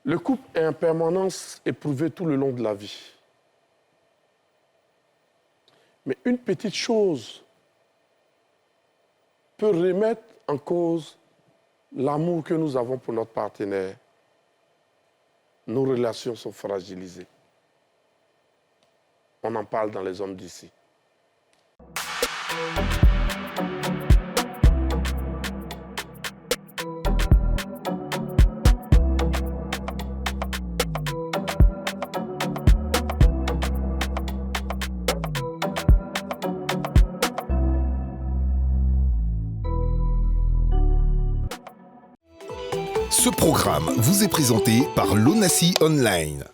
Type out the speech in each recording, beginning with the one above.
Le couple est en permanence éprouvé tout le long de la vie. Mais une petite chose peut remettre en cause l'amour que nous avons pour notre partenaire. Nos relations sont fragilisées. On en parle dans Les Hommes d'ici. Ce programme vous est présenté par l'Onassi Online.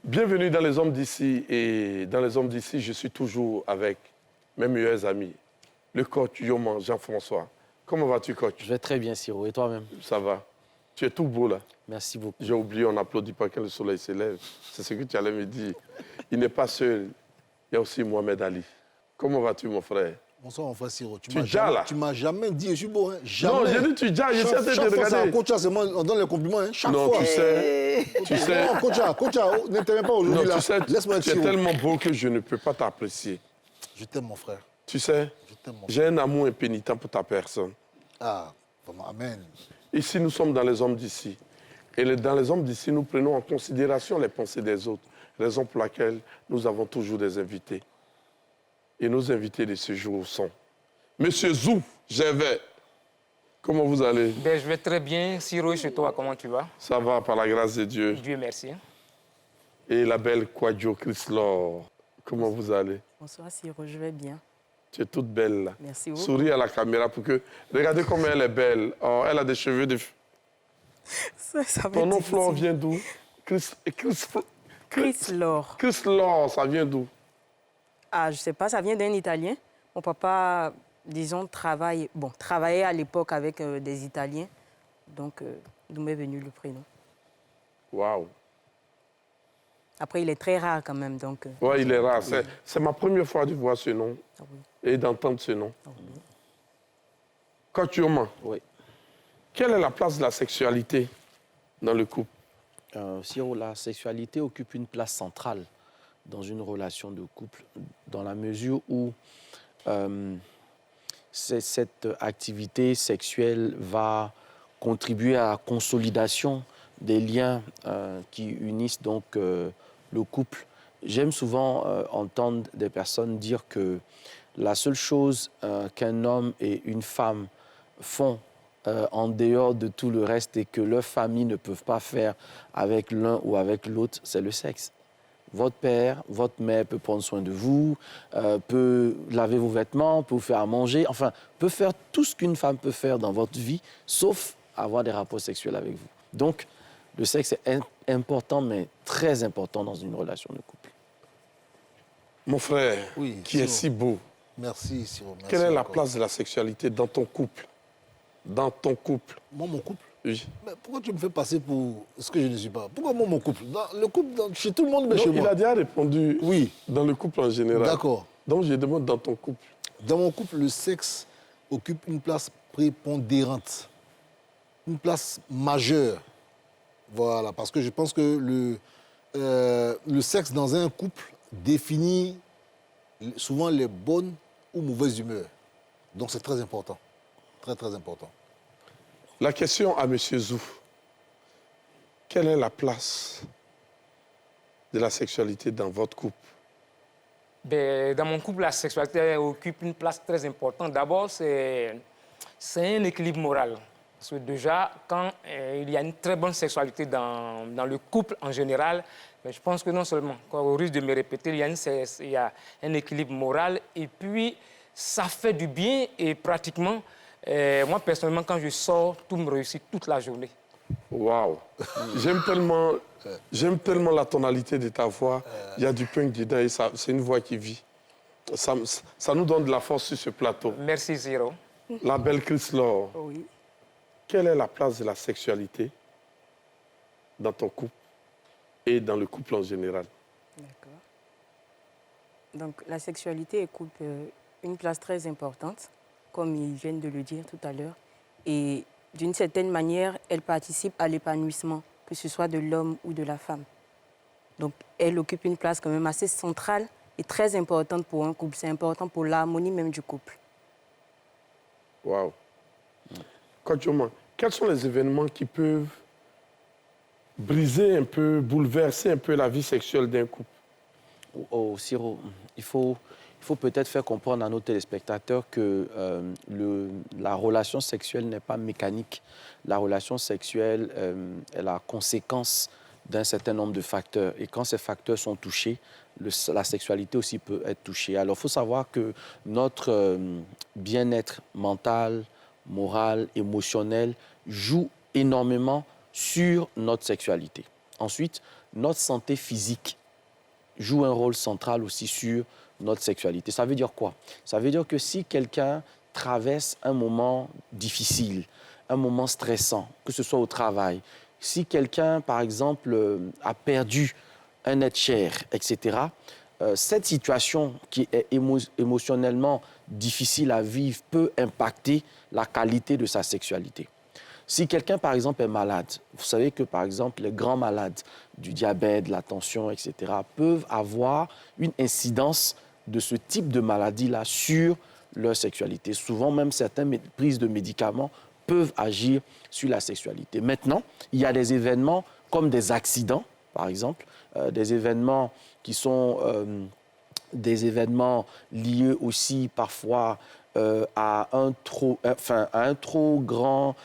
Bienvenue dans Les Hommes d'ici. Et dans Les Hommes d'ici, je suis toujours avec mes meilleurs amis. Le coach Yoman, Jean-François. Comment vas-tu, coach? Je vais très bien, Siro. Et toi-même? Ça va. Tu es tout beau, là. Merci beaucoup. J'ai oublié, on n'applaudit pas quand le soleil s'élève. C'est ce que tu allais me dire. Il n'est pas seul. Il y a aussi Mohamed Ali. Comment vas-tu, mon frère? Bonsoir, mon frère Siro. Tu là? Tu m'as jamais dit, je suis beau, hein? Jamais. Non, j'ai dit tu jailles, j'essaie de te regarder. Chaque fois, c'est un coach, on donne les compliments, hein? Chaque fois. Non, tu sais... Non, coach, ne t'aime pas aujourd'hui, là. Tu sais, laisse-moi être tu es tellement beau que je ne peux pas t'apprécier. Je t'aime, mon frère. Tu sais, j'ai un amour impénitent pour ta personne. Ah, vraiment, amen. Ici, nous sommes dans Les Hommes d'ici. Et dans Les Hommes d'ici, nous prenons en considération les pensées des autres. Raison pour laquelle nous avons toujours des invités. Et nos invités de ce jour sont Monsieur Zou Gervais. Comment vous allez? Ben, je vais très bien. Siro, chez toi, comment tu vas? Ça va, par la grâce de Dieu. Dieu merci. Et la belle Kwadjo Chryslor. Comment vous allez? Bonsoir, Siro, je vais bien. Tu es toute belle, là. Merci beaucoup. Souris à la caméra pour que... Regardez comme elle est belle. Oh, elle a des cheveux de... Ton nom, Flore, vient d'où? Chryslor. Chryslor, ça vient d'où? Ah, je sais pas, ça vient d'un Italien. Mon papa, disons, travaillait à l'époque avec des Italiens. Donc, d'où m'est venu le prénom. Waouh. Après, il est très rare quand même, donc... Oui, il est rare. C'est ma première fois de voir ce nom et d'entendre ce nom. Coach Yoman, oui. Quelle est la place de la sexualité dans le couple? Siro, la sexualité occupe une place centrale dans une relation de couple, dans la mesure où cette activité sexuelle va contribuer à la consolidation des liens qui unissent donc le couple. J'aime souvent entendre des personnes dire que la seule chose qu'un homme et une femme font en dehors de tout le reste et que leurs familles ne peuvent pas faire avec l'un ou avec l'autre, c'est le sexe. Votre père, votre mère peut prendre soin de vous, peut laver vos vêtements, peut vous faire à manger, enfin, peut faire tout ce qu'une femme peut faire dans votre vie, sauf avoir des rapports sexuels avec vous. Donc, le sexe est important, mais très important dans une relation de couple. Mon frère, oui, qui est si beau. Merci, Siro. Quelle est la place de la sexualité dans ton couple? Dans ton couple? Moi, mon couple? Oui. Mais pourquoi tu me fais passer pour ce que je ne suis pas? Pourquoi moi, mon couple? Le couple, chez tout le monde, mais non, chez moi. Il a déjà répondu oui. Dans le couple en général. D'accord. Donc, je demande dans ton couple. Dans mon couple, le sexe occupe une place prépondérante, une place majeure. Voilà, parce que je pense que le sexe dans un couple définit souvent les bonnes ou mauvaises humeurs. Donc, c'est très important. Très, très important. La question à M. Zou. Quelle est la place de la sexualité dans votre couple? Ben, dans mon couple, la sexualité occupe une place très importante. D'abord, c'est un équilibre moral. Parce que déjà, quand il y a une très bonne sexualité dans le couple en général, mais je pense que non seulement, au risque de me répéter, il y a un équilibre moral et puis ça fait du bien et pratiquement, moi personnellement, quand je sors, tout me réussit toute la journée. Waouh! J'aime tellement la tonalité de ta voix. Il y a du punk dedans et c'est une voix qui vit. Ça nous donne de la force sur ce plateau. Merci, Ziro. La belle Chryslor. Oui. Quelle est la place de la sexualité dans ton couple et dans le couple en général? D'accord. Donc, la sexualité occupe une place très importante comme ils viennent de le dire tout à l'heure. Et d'une certaine manière, elle participe à l'épanouissement, que ce soit de l'homme ou de la femme. Donc, elle occupe une place quand même assez centrale et très importante pour un couple. C'est important pour l'harmonie même du couple. Waouh. Coach Oman, quels sont les événements qui peuvent briser un peu, bouleverser un peu la vie sexuelle d'un couple? Oh, Siro, il faut peut-être faire comprendre à nos téléspectateurs que la relation sexuelle n'est pas mécanique. La relation sexuelle est la conséquence d'un certain nombre de facteurs. Et quand ces facteurs sont touchés, la sexualité aussi peut être touchée. Alors, il faut savoir que notre bien-être mental, moral, émotionnel joue énormément sur notre sexualité. Ensuite, notre santé physique joue un rôle central aussi sur notre sexualité. Ça veut dire quoi? Ça veut dire que si quelqu'un traverse un moment difficile, un moment stressant, que ce soit au travail, si quelqu'un, par exemple, a perdu un être cher, etc., cette situation qui est émotionnellement difficile à vivre peut impacter la qualité de sa sexualité. Si quelqu'un, par exemple, est malade, vous savez que, par exemple, les grands malades du diabète, de la tension, etc., peuvent avoir une incidence de ce type de maladie-là sur leur sexualité. Souvent, même certaines prises de médicaments peuvent agir sur la sexualité. Maintenant, il y a des événements comme des accidents, par exemple, des événements qui sont des événements liés aussi parfois à un trop grand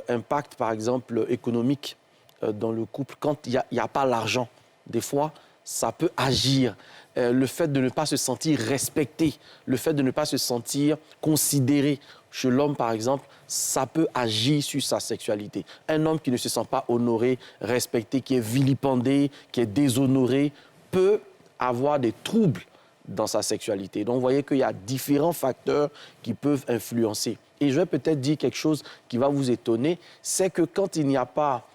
impact, par exemple, économique dans le couple. Quand il n'y a pas l'argent, des fois, ça peut agir. Le fait de ne pas se sentir respecté, le fait de ne pas se sentir considéré chez l'homme, par exemple, ça peut agir sur sa sexualité. Un homme qui ne se sent pas honoré, respecté, qui est vilipendé, qui est déshonoré, peut avoir des troubles dans sa sexualité. Donc, vous voyez qu'il y a différents facteurs qui peuvent influencer. Et je vais peut-être dire quelque chose qui va vous étonner, c'est que quand il n'y a pas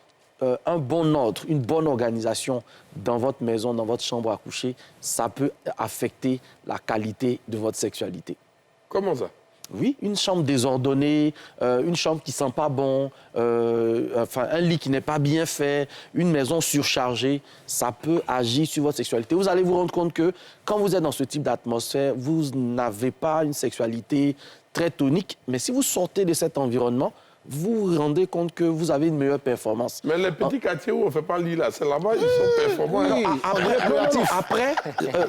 un bon ordre, une bonne organisation dans votre maison, dans votre chambre à coucher, ça peut affecter la qualité de votre sexualité. Comment ça? Oui, une chambre désordonnée, une chambre qui ne sent pas bon, un lit qui n'est pas bien fait, une maison surchargée, ça peut agir sur votre sexualité. Vous allez vous rendre compte que quand vous êtes dans ce type d'atmosphère, vous n'avez pas une sexualité très tonique, mais si vous sortez de cet environnement, vous vous rendez compte que vous avez une meilleure performance. Mais les petits quartiers où on ne fait pas lit là, c'est là-bas, ils sont performants. Oui. Après,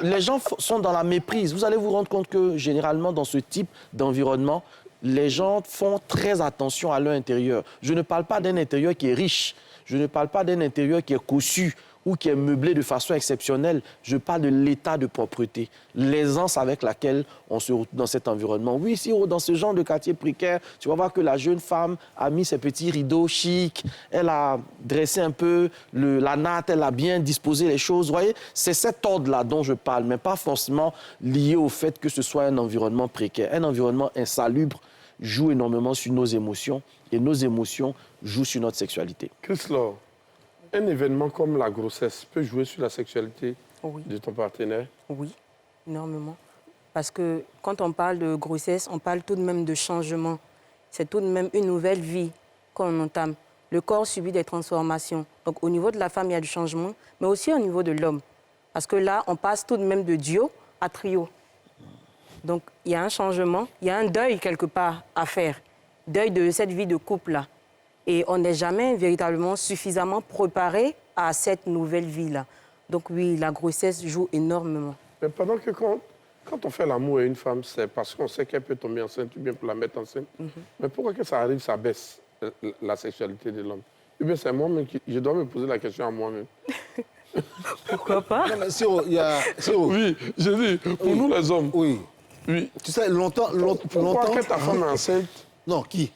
les gens sont dans la méprise. Vous allez vous rendre compte que généralement, dans ce type d'environnement, les gens font très attention à leur intérieur. Je ne parle pas d'un intérieur qui est riche. Je ne parle pas d'un intérieur qui est cossu ou qui est meublé de façon exceptionnelle. Je parle de l'état de propreté, l'aisance avec laquelle on se retrouve dans cet environnement. Oui, si dans ce genre de quartier précaire, tu vas voir que la jeune femme a mis ses petits rideaux chics, elle a dressé un peu la natte, elle a bien disposé les choses. Vous voyez, c'est cet ordre-là dont je parle, mais pas forcément lié au fait que ce soit un environnement précaire. Un environnement insalubre joue énormément sur nos émotions et nos émotions jouent sur notre sexualité. Chris Laure, un événement comme la grossesse peut jouer sur la sexualité de ton partenaire? Oui, énormément. Parce que quand on parle de grossesse, on parle tout de même de changement. C'est tout de même une nouvelle vie qu'on entame. Le corps subit des transformations. Donc au niveau de la femme, il y a du changement, mais aussi au niveau de l'homme. Parce que là, on passe tout de même de duo à trio. Donc il y a un changement, il y a un deuil quelque part à faire. Deuil de cette vie de couple-là. Et on n'est jamais véritablement suffisamment préparé à cette nouvelle vie-là. Donc oui, la grossesse joue énormément. Mais pendant que quand on fait l'amour à une femme, c'est parce qu'on sait qu'elle peut tomber enceinte ou bien pour la mettre enceinte. Mais pourquoi que ça arrive, ça baisse la sexualité de l'homme? Eh bien, c'est moi-même qui... Je dois me poser la question à moi-même. Pourquoi pas? Non, mais Siro, il y a... Siro. Oui, je dis, pour nous les hommes. Oui. Oui. Tu sais, longtemps... Pourquoi que ta femme est enceinte? Non, qui?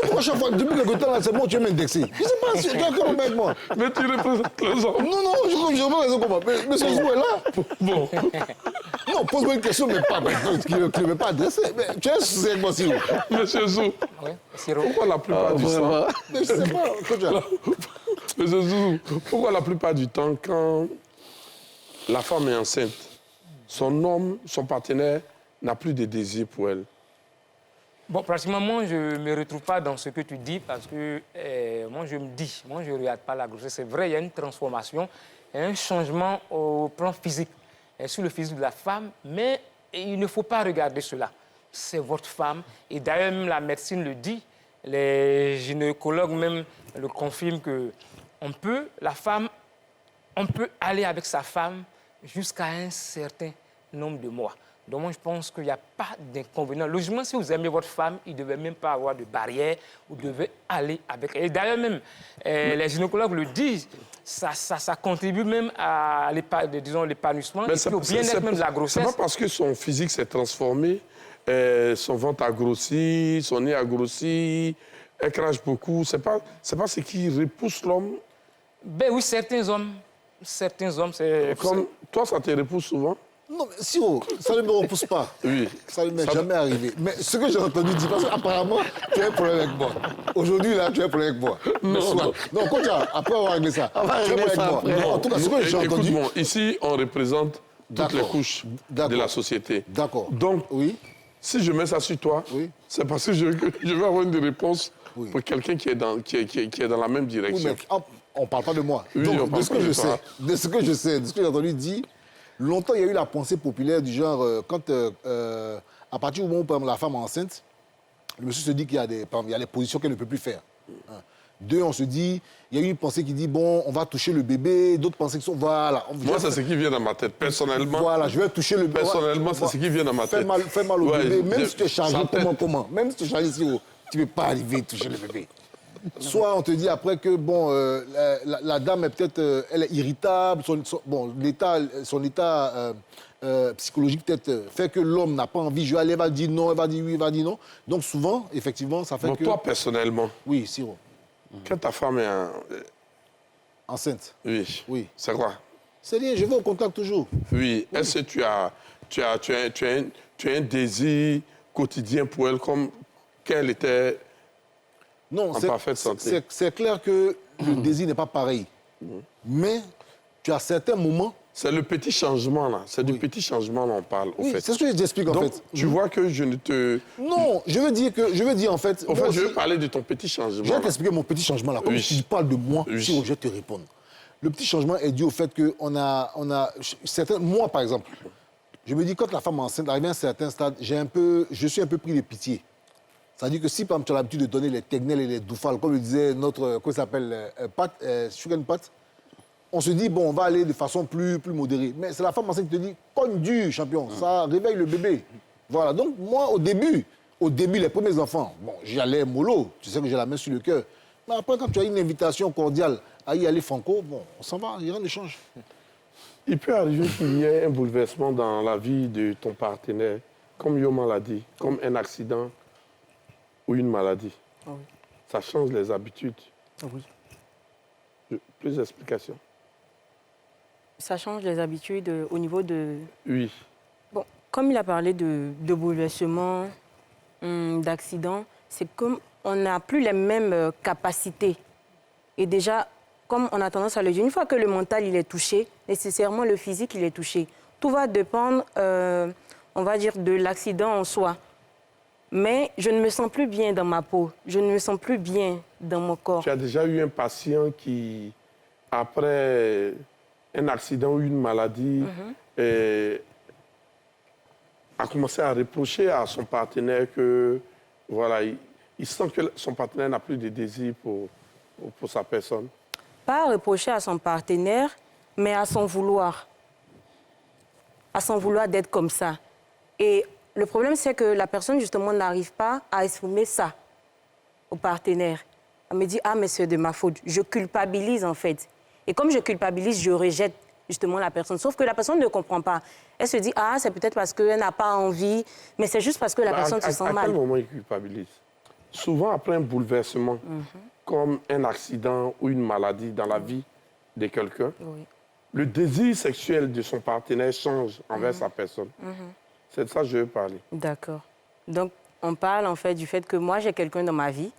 Prochaine fois, depuis quelque temps, là, c'est bon, tu veux m'indexer. Je sais pas, tu dois comment avec moi. Mais tu représentes les hommes. Non, je n'ai pas raison comment. Mais ce jour est là. Bon. Non, pose-moi une question, mais pas qui ne veut pas adresser. Mais tu es souci avec moi, Siro. Monsieur Zou, Oui, Siro. pourquoi la plupart du temps... Mais je sais pas, Monsieur Zou, pourquoi la plupart du temps, quand la femme est enceinte, son homme, son partenaire, n'a plus de désir pour elle? Bon, pratiquement, moi, je ne me retrouve pas dans ce que tu dis parce que moi, je ne regarde pas la grossesse. C'est vrai, il y a une transformation, il y a un changement au plan physique, sur le physique de la femme, mais il ne faut pas regarder cela. C'est votre femme. Et d'ailleurs, même la médecine le dit, les gynécologues même le confirment que la femme, on peut aller avec sa femme jusqu'à un certain nombre de mois. Donc moi, je pense qu'il n'y a pas d'inconvénient. Logiquement, si vous aimez votre femme, il ne devait même pas avoir de barrière. Vous devez aller avec elle. Et d'ailleurs, même, les gynécologues le disent, ça contribue même à l'épanouissement et puis au bien-être même de la grossesse. C'est pas parce que son physique s'est transformé, son ventre a grossi, son nez a grossi, elle crache beaucoup. C'est pas ce qui repousse l'homme. Ben oui, certains hommes, c'est... Comme toi, ça te repousse souvent? Non, mais Siro, ça ne me repousse pas. Oui. Ça ne m'est jamais arrivé. Mais ce que j'ai entendu dire, parce qu'apparemment, tu as un problème avec moi. Aujourd'hui, là, tu as un problème avec moi. Non, continue, après avoir réglé ça. On va tu as un régler problème ça avec moi. après. Non, en tout cas, ce que j'ai entendu... Écoute, ici, on représente toutes les couches de la société. D'accord. Donc, oui. Si je mets ça sur toi, oui. c'est parce que je vais avoir une réponse oui. pour quelqu'un qui est dans la même direction. Oui, mais on ne parle pas de moi. Oui, donc, de ce que je sais, de ce que j'ai entendu dire, longtemps, il y a eu la pensée populaire du genre, à partir du moment où par exemple, la femme est enceinte, le monsieur se dit qu'il y a des positions qu'elle ne peut plus faire. Deux, on se dit, il y a une pensée qui dit, bon, on va toucher le bébé, d'autres pensées qui sont, voilà. Moi, c'est ce qui vient dans ma tête, personnellement. Voilà, je vais toucher le bébé. Personnellement, c'est ce qui vient dans ma tête. Fais mal au bébé, même si tu es chargé, comment. Même si tu es chargé ici, tu ne peux pas arriver à toucher le bébé. Soit on te dit après que, bon, la dame est peut-être, elle est irritable, son état psychologique peut-être fait que l'homme n'a pas envie de jouer, elle va dire non, elle va dire oui, elle va dire non. Donc souvent, effectivement, ça fait donc que... toi, personnellement, oui, Siro. Quand ta femme est enceinte. Oui. C'est quoi? C'est rien, je vais au contact toujours. Oui. Est-ce que tu as un désir quotidien pour elle comme qu'elle était en parfaite santé? C'est clair que le désir n'est pas pareil. Mais tu as certains moments... C'est le petit changement, là. C'est du petit changement, là, on parle, au fait. C'est ce que j'explique, en fait. Tu vois que je ne te... Non, je veux dire, en fait... En fait, je veux parler de ton petit changement. Je vais t'expliquer mon petit changement, là. Comme tu parles de moi, je vais te répondre. Le petit changement est dû au fait qu'on a certains... Moi, par exemple, je me dis, quand la femme est enceinte, arrivé à un certain stade, je suis un peu pris de pitié. C'est-à-dire que si, par exemple, tu as l'habitude de donner les tegnelles et les doufales, comme le disait notre... Comment ça s'appelle Sugar Pat, on se dit, bon, on va aller de façon plus modérée. Mais c'est la femme enceinte qui te dit, cogne dur, champion, ça réveille le bébé. Voilà, donc moi, au début, les premiers enfants, bon, j'y allais mollo, tu sais que j'ai la main sur le cœur. Mais après, quand tu as une invitation cordiale à y aller franco, bon, on s'en va, il n'y a rien de change. Il peut arriver qu'il y ait un bouleversement dans la vie de ton partenaire, comme Yoma l'a dit, comme un accident ou une maladie. Oui. Ça change les habitudes. Oui. Plus d'explications. Ça change les habitudes au niveau de... Oui. Bon, comme il a parlé de bouleversement, d'accident, c'est comme on n'a plus les mêmes capacités. Et déjà, comme on a tendance à le dire, une fois que le mental il est touché, nécessairement le physique il est touché. Tout va dépendre, on va dire, de l'accident en soi. Mais je ne me sens plus bien dans ma peau. Je ne me sens plus bien dans mon corps. Tu as déjà eu un patient qui, après un accident ou une maladie, a commencé à reprocher à son partenaire que, voilà, il sent que son partenaire n'a plus de désir pour sa personne. Pas à reprocher à son partenaire, mais à son vouloir. À son vouloir d'être comme ça. Et le problème, c'est que la personne, justement, n'arrive pas à exprimer ça au partenaire. Elle me dit, ah, mais c'est de ma faute. Je culpabilise, en fait. Et comme je culpabilise, je rejette, justement, la personne. Sauf que la personne ne comprend pas. Elle se dit, ah, c'est peut-être parce qu'elle n'a pas envie, mais c'est juste parce que la personne se sent mal. À quel moment il culpabilise? Souvent, après un bouleversement, comme un accident ou une maladie dans la vie de quelqu'un, le désir sexuel de son partenaire change envers sa personne. C'est de ça que je veux parler. D'accord. Donc, on parle en fait du fait que moi, j'ai quelqu'un dans ma vie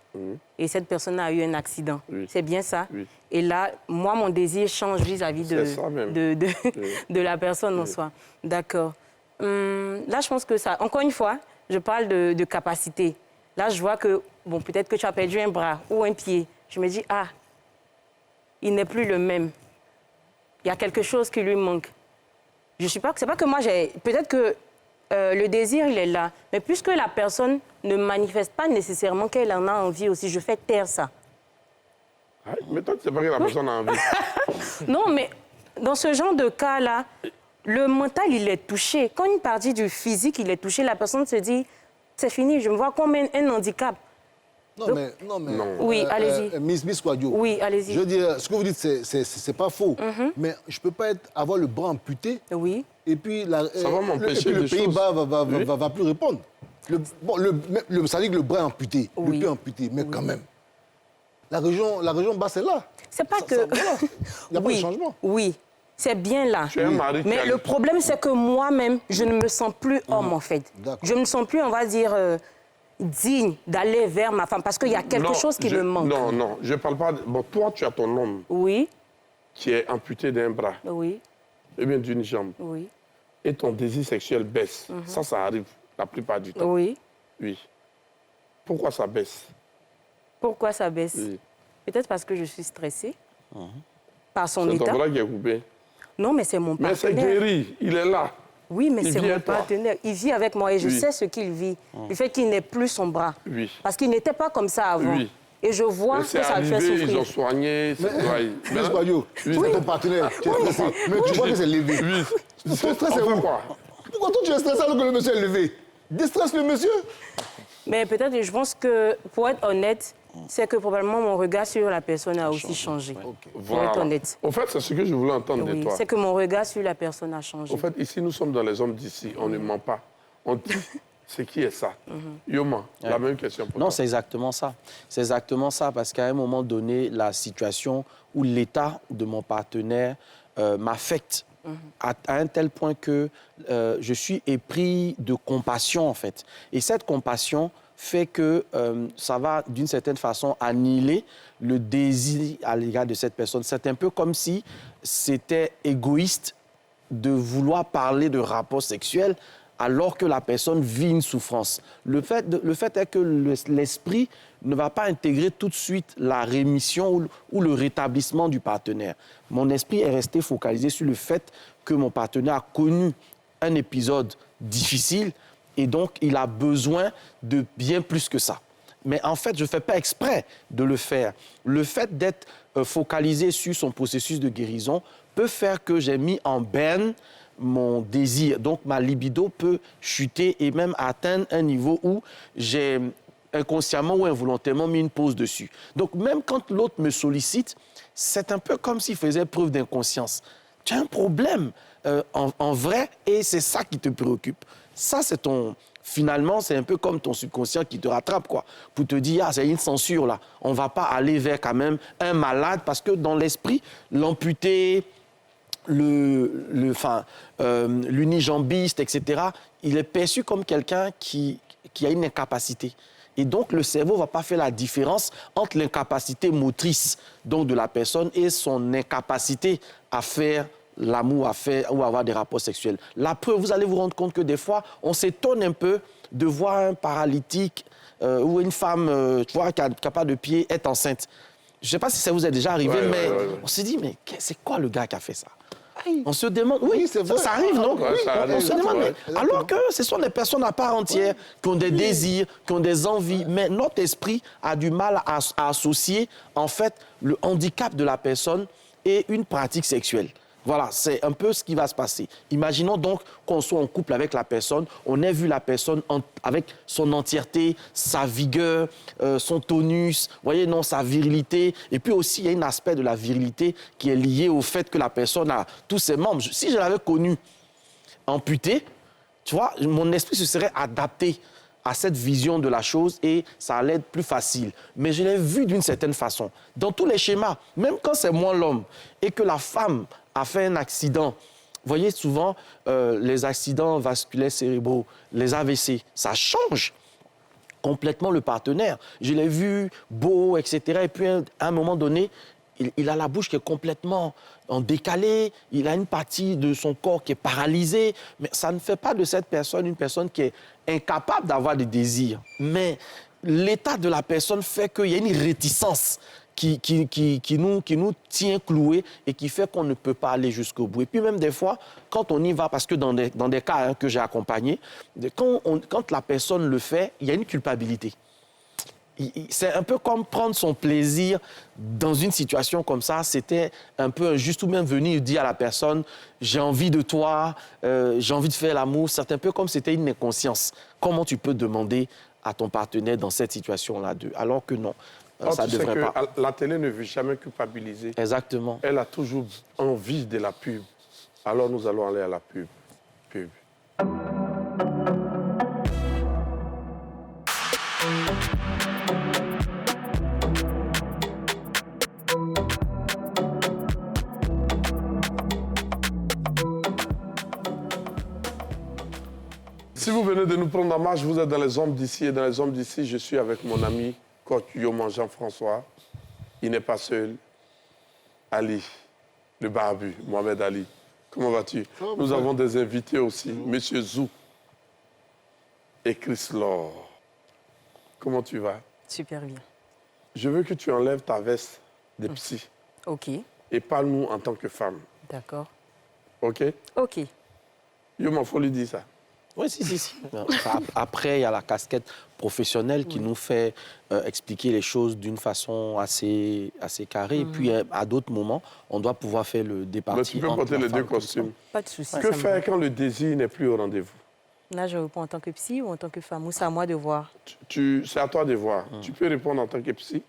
et cette personne a eu un accident. C'est bien ça? Et là, moi, mon désir change vis-à-vis de la personne en soi. D'accord. Là, je pense que ça... Encore une fois, je parle de capacité. Là, je vois que, bon, peut-être que tu as perdu un bras ou un pied. Je me dis, ah, il n'est plus le même. Il y a quelque chose qui lui manque. Je suis pas, c'est pas que moi, peut-être que le désir, il est là. Mais puisque la personne ne manifeste pas nécessairement qu'elle en a envie aussi, je fais taire ça. Ah, mais toi, tu sais pas que la personne a envie. Non, mais dans ce genre de cas-là, le mental, il est touché. Quand une partie du physique, il est touché, la personne se dit, c'est fini, je me vois comme un handicap. Non, mais... Oui, allez-y. Miss Kouadio. Oui, allez-y. Je veux dire, ce que vous dites, c'est pas faux. Mais je peux pas avoir le bras amputé. Oui. Et puis, Ça va m'empêcher le des Pays-Bas choses. va plus répondre. Ça dit que le bras est amputé, Oui. le pied est amputé, mais quand même. La région basse est là. C'est pas que... Voilà. Il n'y a pas de changement. Oui, c'est bien là. Tu es un mari Mais qui le problème, c'est que moi-même, je ne me sens plus homme, en fait. D'accord. Je ne me sens plus, on va dire, digne d'aller vers ma femme, parce qu'il y a quelque chose qui me manque. Non, je ne parle pas... Bon, toi, tu as ton homme Oui, qui est amputé d'un bras, oui, et bien d'une jambe, oui, et ton désir sexuel baisse. Ça arrive la plupart du temps. oui. Oui. Pourquoi ça baisse? Pourquoi ça baisse? Oui. Peut-être parce que je suis stressée par son C'est ton état. bras qui est coupé. Non, mais c'est mon Mais c'est partenaire. guéri, il est là. Oui, mais Il c'est vit mon avec toi. partenaire. Il vit avec moi et je Oui. sais ce qu'il vit. Le fait qu'il n'ait plus son bras. Oui. Parce qu'il n'était pas comme ça avant. Oui. Et je vois Mais que c'est ça le fait arrivé, ils ont souffrir. soigné. Miss Kouadio, Oui. c'est ton partenaire. Tu es stressé. Mais tu vois que c'est levé. Oui. Ton stress est Enfin, où? quoi? Pourquoi toi tu es stressé alors que le monsieur est levé? Déstresse le monsieur. Mais peut-être, je pense que, pour être honnête, c'est que probablement mon regard sur la personne a aussi changé. Pour être honnête. Au fait, c'est ce que je voulais entendre de Oui, toi. c'est que mon regard sur la personne a changé. Au fait, ici, nous sommes dans les hommes d'ici. On ne ment pas. On dit, c'est qui est ça? Yoma, la même question pour Non, toi. c'est exactement ça. C'est exactement ça, parce qu'à un moment donné, la situation ou l'état de mon partenaire m'affecte à un tel point que je suis épris de compassion, en fait. Et cette compassion fait que ça va, d'une certaine façon, annihiler le désir à l'égard de cette personne. C'est un peu comme si c'était égoïste de vouloir parler de rapport sexuel alors que la personne vit une souffrance. Le fait est que l'esprit ne va pas intégrer tout de suite la rémission ou le rétablissement du partenaire. Mon esprit est resté focalisé sur le fait que mon partenaire a connu un épisode difficile et donc il a besoin de bien plus que ça. Mais en fait, je ne fais pas exprès de le faire. Le fait d'être focalisé sur son processus de guérison peut faire que j'ai mis en berne mon désir. Donc, ma libido peut chuter et même atteindre un niveau où j'ai inconsciemment ou involontairement mis une pause dessus. Donc, même quand l'autre me sollicite, c'est un peu comme s'il faisait preuve d'inconscience. Tu as un problème en vrai et c'est ça qui te préoccupe. Ça, c'est ton... Finalement, c'est un peu comme ton subconscient qui te rattrape, quoi. Pour te dire, ah, c'est une censure, là. On ne va pas aller vers quand même un malade parce que dans l'esprit, l'amputé, l'unijambiste, etc., il est perçu comme quelqu'un qui a une incapacité. Et donc, le cerveau ne va pas faire la différence entre l'incapacité motrice donc, de la personne et son incapacité à faire l'amour, à faire ou à avoir des rapports sexuels. La preuve, vous allez vous rendre compte que des fois, on s'étonne un peu de voir un paralytique ou une femme qui n'a pas de pied être enceinte. Je ne sais pas si ça vous est déjà arrivé, mais on se dit, mais c'est quoi le gars qui a fait ça? On se demande, oui, c'est vrai. ça arrive, non? Ouais, ça arrive, On se c'est demande, vrai. mais alors que ce sont des personnes à part entière, qui ont des désirs, qui ont des envies, mais notre esprit a du mal à associer, en fait, le handicap de la personne et une pratique sexuelle. Voilà, c'est un peu ce qui va se passer. Imaginons donc qu'on soit en couple avec la personne, on ait vu la personne avec son entièreté, sa vigueur, son tonus, vous voyez, non, sa virilité. Et puis aussi, il y a un aspect de la virilité qui est lié au fait que la personne a tous ses membres. Si je l'avais connu amputé, tu vois, mon esprit se serait adapté à cette vision de la chose et ça allait être plus facile. Mais je l'ai vu d'une certaine façon. Dans tous les schémas, même quand c'est moi l'homme et que la femme a fait un accident, vous voyez souvent les accidents vasculaires cérébraux, les AVC, ça change complètement le partenaire. Je l'ai vu beau, etc. Et puis à un moment donné, il a la bouche qui est complètement en décalé, il a une partie de son corps qui est paralysée, mais ça ne fait pas de cette personne une personne qui est incapable d'avoir des désirs. Mais l'état de la personne fait qu'il y a une réticence qui nous tient cloués et qui fait qu'on ne peut pas aller jusqu'au bout. Et puis même des fois, quand on y va, parce que dans des cas que j'ai accompagnés, quand la personne le fait, il y a une culpabilité. C'est un peu comme prendre son plaisir dans une situation comme ça. C'était un peu injuste, ou même venir dire à la personne « j'ai envie de toi, j'ai envie de faire l'amour ». C'est un peu comme c'était une inconscience. Comment tu peux demander à ton partenaire dans cette situation-là alors que non, ça ne devrait pas. La télé ne veut jamais culpabiliser. Exactement. Elle a toujours envie de la pub. Alors nous allons aller à la pub. Si vous venez de nous prendre en marche, vous êtes dans les hommes d'ici. Et dans les hommes d'ici, je suis avec mon ami coach Yoman Jean-François. Il n'est pas seul. Ali, le barbu, Mohamed Ali. Comment vas-tu? Nous avons des invités aussi. Monsieur Zou et Chris Laure. Comment tu vas? Super bien. Je veux que tu enlèves ta veste des psys. OK. Et parle-nous en tant que femme. D'accord. OK? OK. Yoman, il faut lui dire ça. Oui, si. Après, il y a la casquette professionnelle qui nous fait expliquer les choses d'une façon assez carrée. Et puis, à d'autres moments, on doit pouvoir faire le départi. Mais tu peux porter les deux costumes. Pas de souci. Que faire quand le désir n'est plus au rendez-vous? Là, je réponds en tant que psy ou en tant que femme, ou c'est à moi de voir? C'est à toi de voir. Tu peux répondre en tant que psy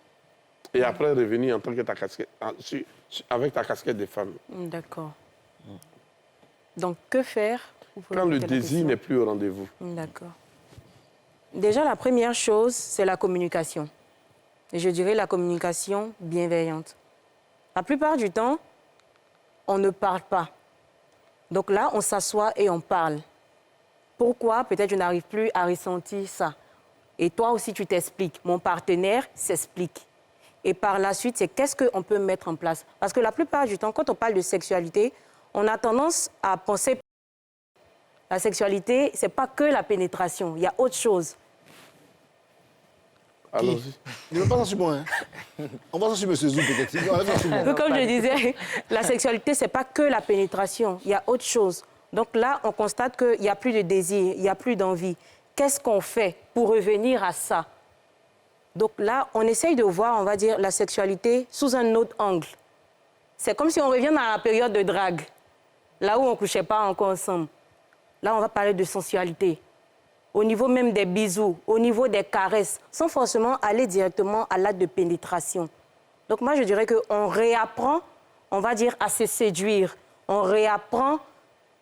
et après revenir en tant que ta casquette, avec ta casquette de femme. D'accord. Donc, que faire? Quand le désir n'est plus au rendez-vous. D'accord. Déjà, la première chose, c'est la communication. Et je dirais la communication bienveillante. La plupart du temps, on ne parle pas. Donc là, on s'assoit et on parle. Pourquoi? Peut-être je n'arrive plus à ressentir ça. Et toi aussi, tu t'expliques. Mon partenaire s'explique. Et par la suite, c'est qu'est-ce qu'on peut mettre en place? Parce que la plupart du temps, quand on parle de sexualité, on a tendance à penser... La sexualité, ce n'est pas que la pénétration. Il y a autre chose. Allons-y. Ne me passe pas sur moi. Hein. On va sur M. Zou peut-être. Donc, comme je disais, la sexualité, ce n'est pas que la pénétration. Il y a autre chose. Donc là, on constate qu'il n'y a plus de désir, il n'y a plus d'envie. Qu'est-ce qu'on fait pour revenir à ça? Donc là, on essaye de voir, on va dire, la sexualité sous un autre angle. C'est comme si on revient dans la période de drague, là où on ne couchait pas encore ensemble. Là, on va parler de sensualité. Au niveau même des bisous, au niveau des caresses, sans forcément aller directement à l'acte de pénétration. Donc moi, je dirais qu'on réapprend, on va dire, à se séduire. On réapprend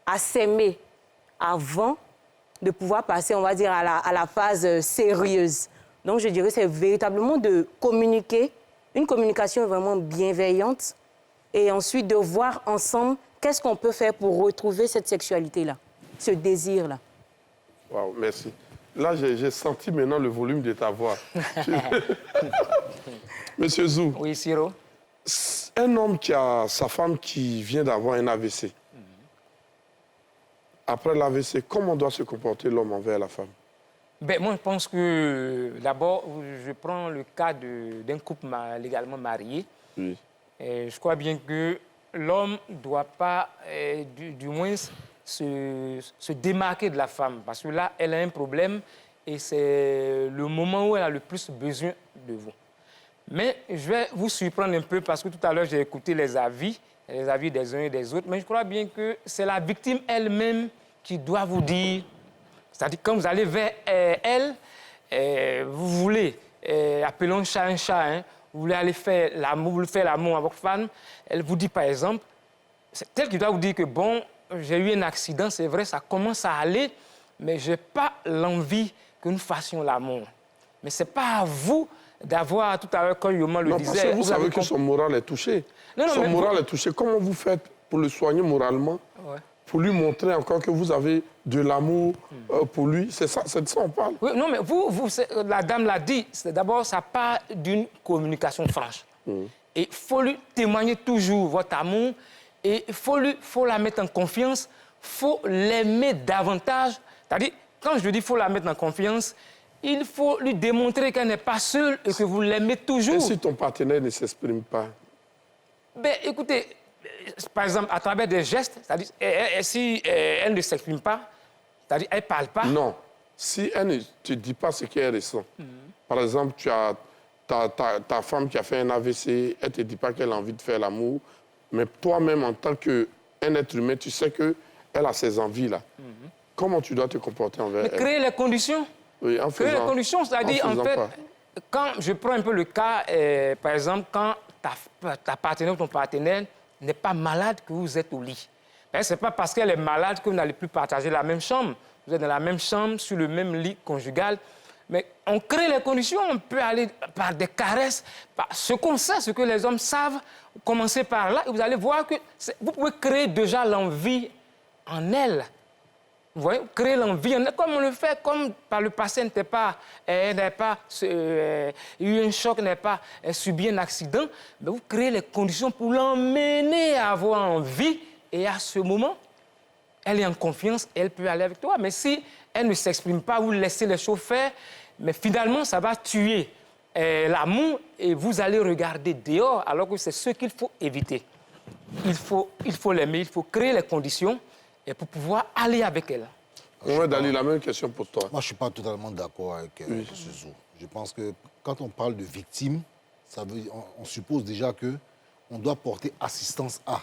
à s'aimer avant de pouvoir passer, on va dire, à la phase sérieuse. Donc je dirais que c'est véritablement de communiquer, une communication vraiment bienveillante, et ensuite de voir ensemble qu'est-ce qu'on peut faire pour retrouver cette sexualité-là, ce désir-là. Waouh, merci. Là, j'ai senti maintenant le volume de ta voix. Monsieur Zou. Oui, Siro. Un homme qui a sa femme qui vient d'avoir un AVC. Après l'AVC, comment doit se comporter l'homme envers la femme? Ben, moi, je pense que d'abord, je prends le cas d'un couple légalement marié. Oui. Et je crois bien que l'homme ne doit pas, du moins, se démarquer de la femme. Parce que là, elle a un problème et c'est le moment où elle a le plus besoin de vous. Mais je vais vous surprendre un peu parce que tout à l'heure, j'ai écouté les avis des uns et des autres. Mais je crois bien que c'est la victime elle-même qui doit vous dire... C'est-à-dire, quand vous allez vers elle, vous voulez, appelons un chat, hein, vous voulez aller faire l'amour, avec votre femme, elle vous dit par exemple, c'est elle qui doit vous dire que bon, j'ai eu un accident, c'est vrai, ça commence à aller, mais je n'ai pas l'envie que nous fassions l'amour. Mais ce n'est pas à vous d'avoir, tout à l'heure, quand Yoman le disait... Parce que vous savez que son moral est touché. Son moral est touché. Comment vous faites pour le soigner moralement? Ouais. Pour lui montrer encore que vous avez de l'amour pour lui. C'est de ça on parle. Oui, non, mais la dame l'a dit, d'abord, ça part d'une communication franche. Et il faut lui témoigner toujours votre amour et il faut la mettre en confiance, il faut l'aimer davantage. C'est-à-dire, quand je dis qu'il faut la mettre en confiance, il faut lui démontrer qu'elle n'est pas seule et que vous l'aimez toujours. Et si ton partenaire ne s'exprime pas? Ben, écoutez, par exemple, à travers des gestes, c'est-à-dire, si elle ne s'exprime pas, c'est-à-dire, elle ne parle pas. Non. Si elle ne te dit pas ce qu'elle ressent, par exemple, tu as ta femme qui a fait un AVC, elle ne te dit pas qu'elle a envie de faire l'amour, mais toi-même, en tant qu'un être humain, tu sais qu'elle a ces envies-là. Comment tu dois te comporter envers elle? Créer les conditions. Oui, en Créer les conditions, c'est-à-dire, en fait, pas. quand je prends un peu le cas, par exemple, quand ta partenaire ou ton partenaire n'est pas malade que vous êtes au lit. Ce n'est pas parce qu'elle est malade que vous n'allez plus partager la même chambre. Vous êtes dans la même chambre, sur le même lit conjugal. Mais on crée les conditions, on peut aller par des caresses, par ce qu'on sait, ce que les hommes savent. Commencez par là et vous allez voir que vous pouvez créer déjà l'envie en elle. Vous voyez, créer l'envie en elle, comme on le fait, comme par le passé, elle n'a pas eu un choc, n'a pas subi un accident. Mais vous créez les conditions pour l'emmener à avoir envie et à ce moment, elle est en confiance, elle peut aller avec toi. Mais si elle ne s'exprime pas, vous laissez les choses faire, mais finalement, ça va tuer l'amour et vous allez regarder dehors, alors que c'est ce qu'il faut éviter. Il faut l'aimer, il faut créer les conditions et pour pouvoir aller avec elle. Mohamed Ali, la même question pour toi. Moi, je ne suis pas totalement d'accord avec ce Zou. Je pense que quand on parle de victime, on suppose déjà qu'on doit porter assistance à.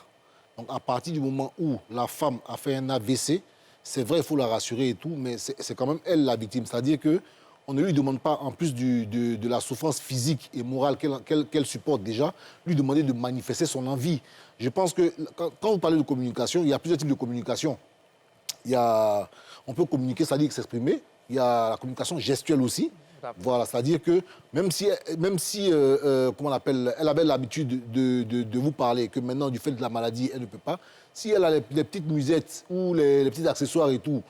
Donc, à partir du moment où la femme a fait un AVC, c'est vrai, il faut la rassurer et tout, mais c'est quand même elle la victime. C'est-à-dire qu'on ne lui demande pas, en plus de la souffrance physique et morale qu'elle supporte déjà, lui demander de manifester son envie. Je pense que quand vous parlez de communication, il y a plusieurs types de communication. On peut communiquer, c'est-à-dire s'exprimer. Il y a la communication gestuelle aussi. Voilà, c'est-à-dire que même si comment on appelle, elle avait l'habitude de vous parler, que maintenant, du fait de la maladie, elle ne peut pas, si elle a les petites musettes ou les petits accessoires et tout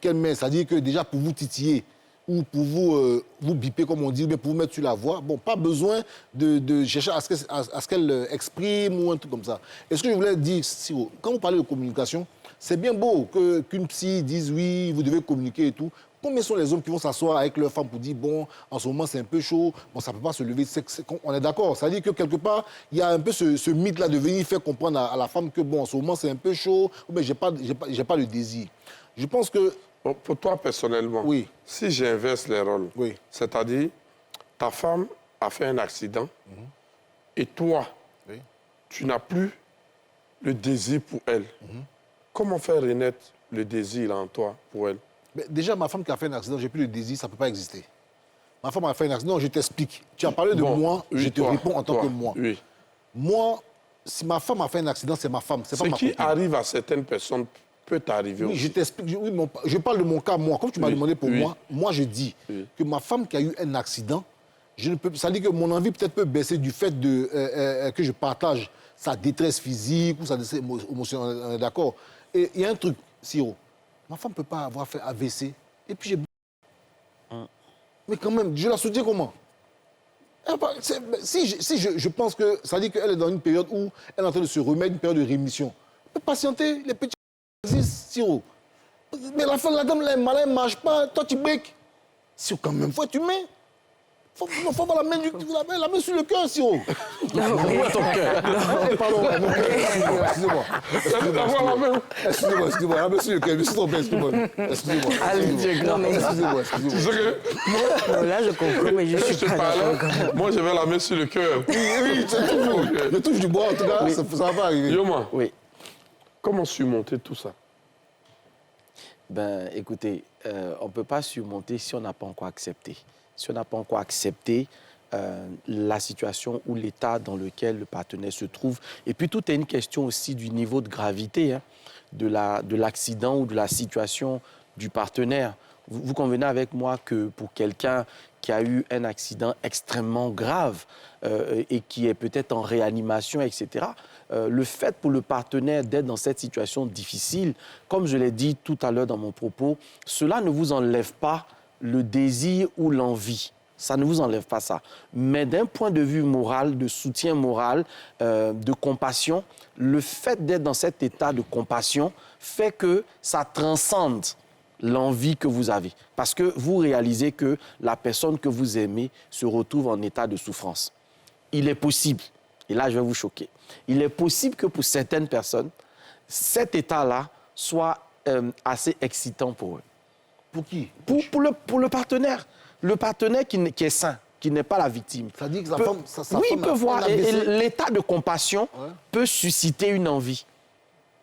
qu'elle met, c'est-à-dire que déjà pour vous titiller ou pour vous biper, comme on dit, mais pour vous mettre sur la voie, bon, pas besoin de chercher à ce qu'elle exprime ou un truc comme ça. Et ce que je voulais dire, Siro, quand vous parlez de communication, c'est bien beau qu'une psy dise oui, vous devez communiquer et tout. Combien sont les hommes qui vont s'asseoir avec leur femme pour dire bon, en ce moment c'est un peu chaud, bon, ça ne peut pas se lever, on est d'accord. C'est-à-dire que quelque part, il y a un peu ce mythe-là de venir faire comprendre à la femme que bon, en ce moment c'est un peu chaud, ou bien j'ai pas le désir. Je pense que... Bon, pour toi personnellement, oui. Si j'inverse les rôles, oui. C'est-à-dire ta femme a fait un accident et toi, oui. tu n'as plus le désir pour elle. Comment faire renaître le désir là, en toi pour elle? Mais déjà, ma femme qui a fait un accident, j'ai plus le désir, ça ne peut pas exister. Ma femme a fait un accident, je t'explique. Tu as parlé de moi, oui, je te réponds en tant que moi. Oui. Moi, si ma femme a fait un accident, c'est ma femme, c'est pas ma Ce qui copine. arrive à certaines personnes peut t'arriver aussi. Oui, je t'explique. Oui, je parle de mon cas, moi. Comme tu m'as demandé pour moi, moi je dis que ma femme qui a eu un accident, ça dit que mon envie peut-être peut baisser du fait que je partage sa détresse physique ou sa détresse émotionnelle, on est d'accord. Et il y a un truc, Siro, ma femme ne peut pas avoir fait AVC, et puis j'ai... Mais quand même, je la soutiens comment? Si je pense que ça dit qu'elle est dans une période où elle est en train de se remettre, une période de rémission. Elle peut patienter, les petits existent, Siro. Mais la dame, là, elle est malade, elle ne marche pas, toi tu briques. Siro, quand même, faut être humain. Faut avoir la main sur le cœur, Siro. Où est ton cœur? Pardon, mon cœur. Excusez-moi. Excusez-moi. La main sur le cœur, je me suis trompé, excusez-moi. Allez, Dieu grand. Excusez-moi. Tu sais que Non, là, je comprends, mais je je suis te pas parlais, d'accord. moi j'avais la main sur le cœur. Oui, je touche du bois, en tout cas, ça va pas arriver. Yoma, Oui. comment surmonter tout ça? Ben, écoutez, on ne peut pas surmonter si on n'a pas encore accepté. Si on n'a pas encore accepté la situation ou l'état dans lequel le partenaire se trouve. Et puis, tout est une question aussi du niveau de gravité de l'accident ou de la situation du partenaire. Vous convenez avec moi que pour quelqu'un qui a eu un accident extrêmement grave et qui est peut-être en réanimation, etc., le fait pour le partenaire d'être dans cette situation difficile, comme je l'ai dit tout à l'heure dans mon propos, cela ne vous enlève pas le désir ou l'envie. Ça ne vous enlève pas ça. Mais d'un point de vue moral, de soutien moral, de compassion, le fait d'être dans cet état de compassion fait que ça transcende l'envie que vous avez. Parce que vous réalisez que la personne que vous aimez se retrouve en état de souffrance. Il est possible, et là je vais vous choquer, il est possible que pour certaines personnes, cet état-là soit assez excitant pour eux. Pour qui? Pour le partenaire. Le partenaire qui est sain, qui n'est pas la victime. Ça dit que sa peut, femme... oui, il peut voir. Et l'état de compassion peut susciter une envie.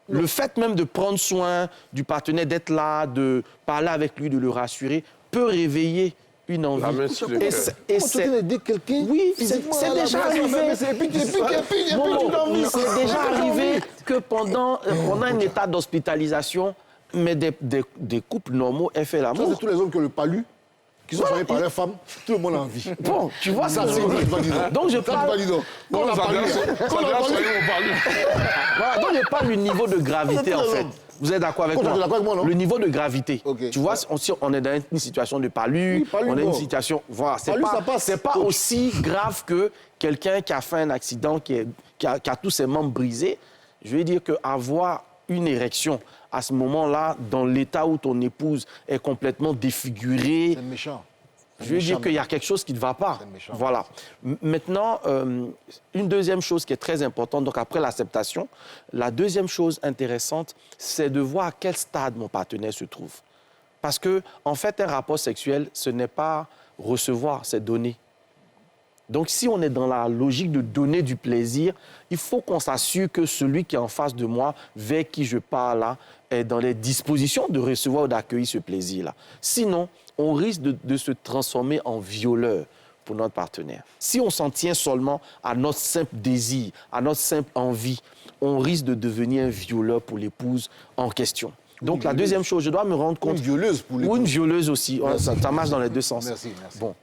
Le fait même de prendre soin du partenaire, d'être là, de parler avec lui, de le rassurer, peut réveiller une envie. La main sur le cœur. Et c'est aider quelqu'un. oui, c'est déjà arrivé. C'est déjà arrivé que pendant un état d'hospitalisation, mais des couples normaux aient fait Ça, l'amour. c'est tous les hommes qui ont le palu, qui sont formés par leur femme. Tout le monde a envie. Bon, tu vois ça, Ça, c'est dit. Donc je parle... Non, ça adresse au palu. Voilà, donc je parle du niveau de gravité, en fait. Vous êtes d'accord avec Vous êtes d'accord avec moi, non? Le niveau de gravité. Ok. Tu vois, si on est dans une situation de palu, Oui, palu, on est dans bon. une situation... Voilà, Palu, ça passe. c'est pas aussi grave que quelqu'un qui a fait un accident, qui a tous ses membres brisés. Je veux dire qu'avoir une érection à ce moment-là, dans l'état où ton épouse est complètement défigurée... C'est méchant. Je veux dire qu'il y a quelque chose qui ne va pas. C'est méchant. Voilà. Maintenant, une deuxième chose qui est très importante, donc après l'acceptation, la deuxième chose intéressante, c'est de voir à quel stade mon partenaire se trouve. Parce que, en fait, un rapport sexuel, ce n'est pas recevoir, c'est donner. Donc, si on est dans la logique de donner du plaisir, il faut qu'on s'assure que celui qui est en face de moi, vers qui je parle là, est dans les dispositions de recevoir ou d'accueillir ce plaisir-là. Sinon, on risque de se transformer en violeur pour notre partenaire. Si on s'en tient seulement à notre simple désir, à notre simple envie, on risque de devenir un violeur pour l'épouse en question. Donc, la deuxième chose, je dois me rendre compte... Une violeuse pour l'épouse. Ou une violeuse aussi. Ça marche dans les deux sens. Merci, merci. Bon.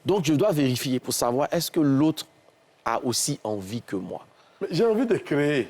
Donc, je dois vérifier pour savoir est-ce que l'autre a aussi envie que moi. Mais j'ai envie de créer.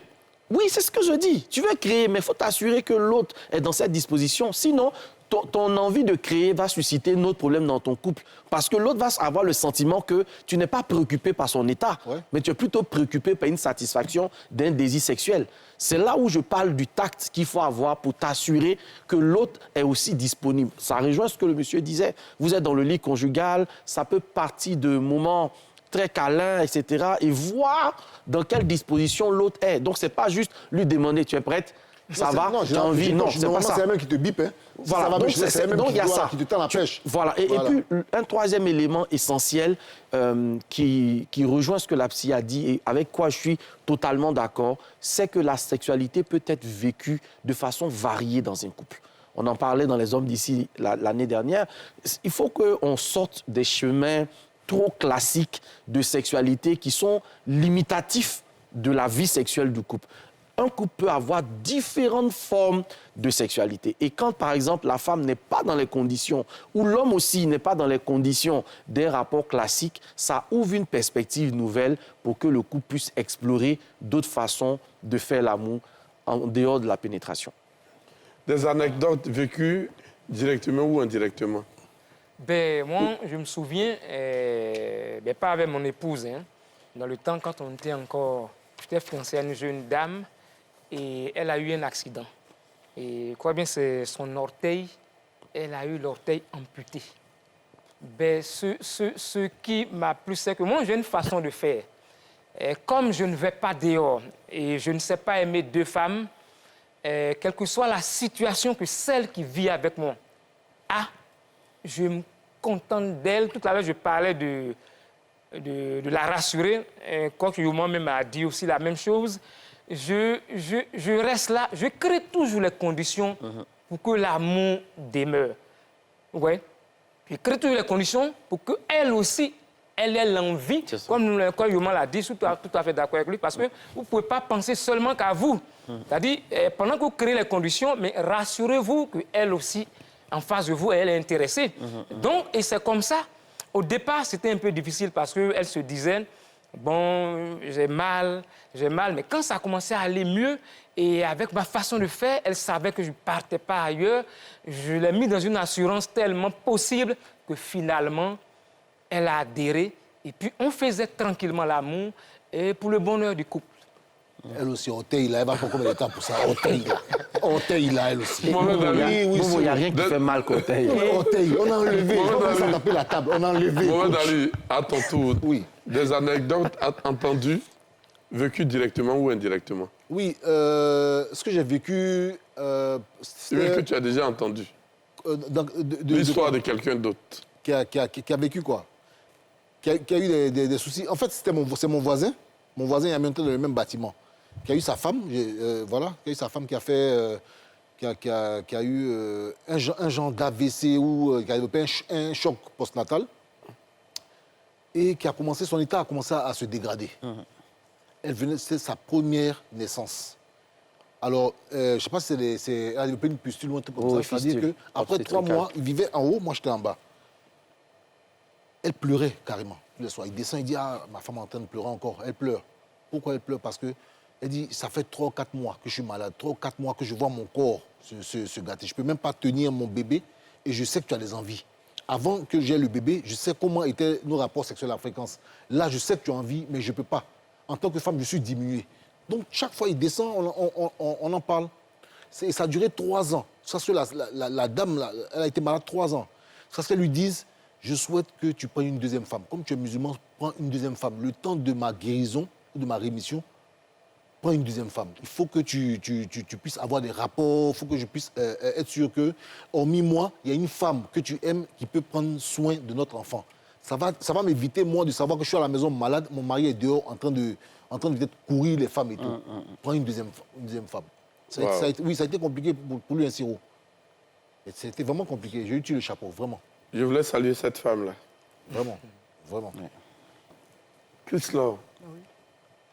Oui, c'est ce que je dis. Tu veux créer, mais il faut t'assurer que l'autre est dans cette disposition. Sinon, ton envie de créer va susciter un autre problème dans ton couple. Parce que l'autre va avoir le sentiment que tu n'es pas préoccupé par son état, mais tu es plutôt préoccupé par une satisfaction d'un désir sexuel. C'est là où je parle du tact qu'il faut avoir pour t'assurer que l'autre est aussi disponible. Ça rejoint ce que le monsieur disait. Vous êtes dans le lit conjugal, ça peut partir de moments très câlins, etc. et voir dans quelle disposition l'autre est. Donc, ce n'est pas juste lui demander, tu es prête? Ça va, tu as envie? Non, c'est pas ça. C'est la même qui te bip, hein. Voilà, ça va, donc c'est la même il y a ça. qui te tend la pêche. Voilà, et puis un troisième élément essentiel qui rejoint ce que la psy a dit et avec quoi je suis totalement d'accord, c'est que la sexualité peut être vécue de façon variée dans un couple. On en parlait dans Les Hommes d'ici l'année dernière. Il faut qu'on sorte des chemins trop classiques de sexualité qui sont limitatifs de la vie sexuelle du couple. Un couple peut avoir différentes formes de sexualité. Et quand, par exemple, la femme n'est pas dans les conditions, ou l'homme aussi n'est pas dans les conditions d'un rapport classique, ça ouvre une perspective nouvelle pour que le couple puisse explorer d'autres façons de faire l'amour en dehors de la pénétration. Des anecdotes vécues directement ou indirectement? Ben, moi, je me souviens, pas avec mon épouse, hein, dans le temps quand on était encore... J'étais fiancé à une jeune dame et elle a eu un accident. Et quoi bien, c'est son orteil, elle a eu l'orteil amputé. Ben, ce qui m'a plu, c'est que moi, j'ai une façon de faire. Et comme je ne vais pas dehors et je ne sais pas aimer deux femmes, quelle que soit la situation que celle qui vit avec moi a, je me contente d'elle. Tout à l'heure, je parlais de la rassurer. Quoique moi-même a dit aussi la même chose. Je reste là, je crée toujours les conditions pour que l'amour demeure. Ouais. Je crée toujours les conditions pour qu'elle aussi, elle ait l'envie, comme Yoman l'a dit, je suis tout à fait d'accord avec lui, parce que vous ne pouvez pas penser seulement qu'à vous. C'est-à-dire, pendant que vous créez les conditions, mais rassurez-vous qu'elle aussi, en face de vous, elle est intéressée. Donc, et c'est comme ça. Au départ, c'était un peu difficile parce qu'elle se disait, bon, j'ai mal, mais quand ça a commencé à aller mieux, et avec ma façon de faire, elle savait que je ne partais pas ailleurs, je l'ai mis dans une assurance tellement possible que finalement, elle a adhéré, et puis on faisait tranquillement l'amour, et pour le bonheur du couple. Elle aussi, orteil, là, elle va prendre combien de temps pour ça? Orteil, là. Orteil, là, elle aussi. Mohamed Ali. Oui, Il n'y a rien qui fait mal qu'Orteil. Orteil, on a enlevé. Mohamed On a Ali. tapé la table, on a enlevé. Mohamed coach. Ali, à ton tour, Oui. des anecdotes entendues, vécues directement ou indirectement? Oui, ce que j'ai vécu, Une que c'était tu as déjà entendu. de L'histoire de quelqu'un d'autre. qui a vécu quoi, qui a eu des soucis. En fait, c'est mon voisin. Mon voisin, il a monté dans le même bâtiment. Qui a eu sa femme, voilà, qui a eu sa femme qui a fait, qui a eu un genre d'AVC ou qui a développé un choc postnatal et qui a commencé, son état a commencé à se dégrader. C'est sa première naissance. Alors, je ne sais pas si elle a développé une pustule ou un truc comme Oh, ça. C'est-à-dire fistule. qu'après 3 mois, il vivait en haut, moi j'étais en bas. Elle pleurait carrément tous les soirs. Il descend, il dit, ah, ma femme est en train de pleurer encore. Elle pleure. Pourquoi elle pleure? Parce que elle dit, ça fait 3 ou 4 mois que je suis malade, 3 ou 4 mois que je vois mon corps se gâter. Je ne peux même pas tenir mon bébé et je sais que tu as des envies. Avant que j'aie le bébé, je sais comment étaient nos rapports sexuels à la fréquence. Là, je sais que tu as envie, mais je ne peux pas. En tant que femme, je suis diminué. Donc, chaque fois il descend, on en parle. Ça a duré 3 ans. Ça, la dame, là, elle a été malade 3 ans. Ça, ce qu'elle lui disent, je souhaite que tu prennes une deuxième femme. Comme tu es musulman, prends une deuxième femme. Le temps de ma guérison ou de ma rémission, prends une deuxième femme. Il faut que tu puisses avoir des rapports, il faut que je puisse être sûr que, hormis moi, il y a une femme que tu aimes qui peut prendre soin de notre enfant. Ça va m'éviter, moi, de savoir que je suis à la maison malade, mon mari est dehors en train de peut-être courir les femmes et tout. Prends une deuxième femme. Wow. Ça a été compliqué pour lui, un sirop. C'était vraiment compliqué. J'ai eu le chapeau, vraiment. Je voulais saluer cette femme-là. Vraiment. Vraiment. Chris Laure,